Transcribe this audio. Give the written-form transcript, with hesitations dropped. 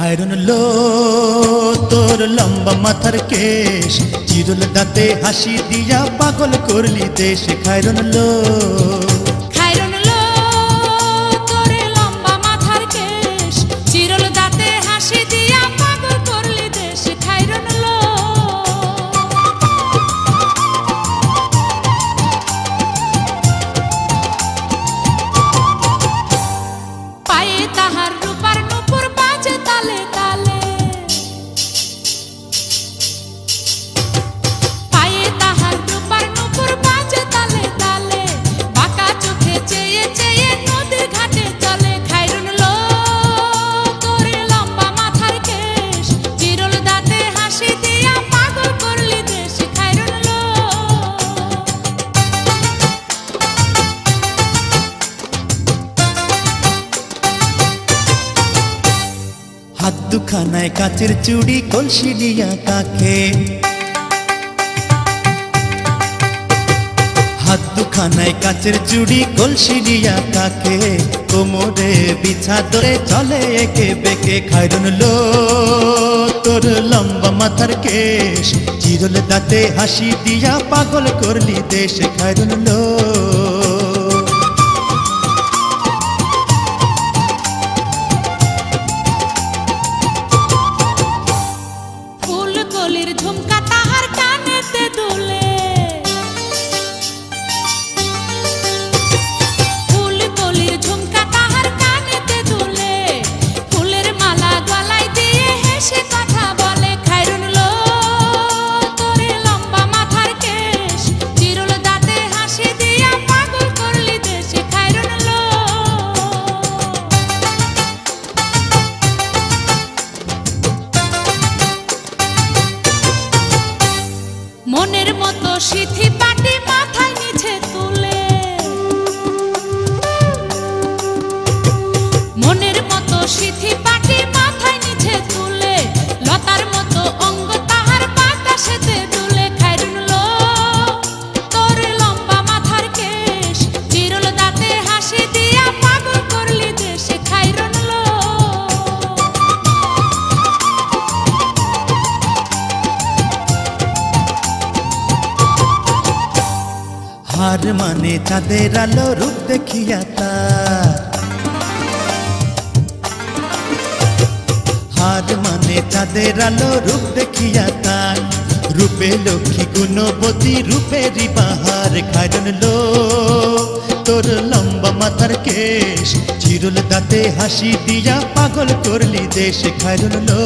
খায়রুন লো তোর লম্বা মাথার কেশ, চিরুল দাঁতে হাসি দিয়া পাগল করলি দেশ। খায়রুন লো তোর লম্বা মাথার কেশ, চিরুল দাঁতে হাসি দিয়া পাগল করলি দেশ। খায়রুন লো পায়ে তাহার রূপার নূপুর বাজে তালে তালে, পায়ে তাহার রূপার নূপুর বাজে তালে তালে, বাঁকা চোখে চেয়ে চেয়ে নদীর ঘাটে চলে। খায়রুন লো তোর লম্বা মাথার কেশ, চিরুল দাঁতে হাসি দিয়া পাগল করলি দেশ। খায়রুন লো হাত দুখানায় কাচের চুড়ি, কলসি দিয়া কাকে, হাত দুখানায় কাচের চুড়ি, কলসি দিয়া কাকে, কোমরে বিছা ধরে চলে একে বেঁকে। খায়রুন লো তোর লম্বা মাথার কেশ, চিরুল দাঁতে হাসি দিয়া পাগল করলি দেশ। খায়রুন লো ফুলকলির ঝুমকা তাহার কানেতে দুলে, ফুলকলির ঝুমকা তাহার কানেতে দুলে, ফুলের মালা গলায় দিয়ে হেসে কথা বলে। খায়রুন লো তোর লম্বা মাথার কেশ, চিরুল দাঁতে হাসি দিয়া পাগল করলি দেশ। খায়রুন লো মনের মতো সিথি পাটি মাথায় নিচে তুলে, মনের মতো সিথি পাটি মাথায় নিচে তুলে, লতার মতো অঙ্গ তাহার বাতাসেতে দুলে। খায়রুন লো তোর লম্বা মাথার কেশ, চিরুল দাঁতে হাসি দিয়া পাগল করলি দেশ। খায়রুন লো হার মানে চাঁদের আলো, রূপ দেখিয়া তার, হার মানে চাঁদের আলো, রূপ দেখিয়া তার, রূপে লক্ষ্মী গুণবতী, রূপেরই বাহার। খায়রুন লো তোর লম্বা মাথার কেশ, চিরুল দাঁতে হাসি দিয়া পাগল করলি দেশ। খায়রুন লো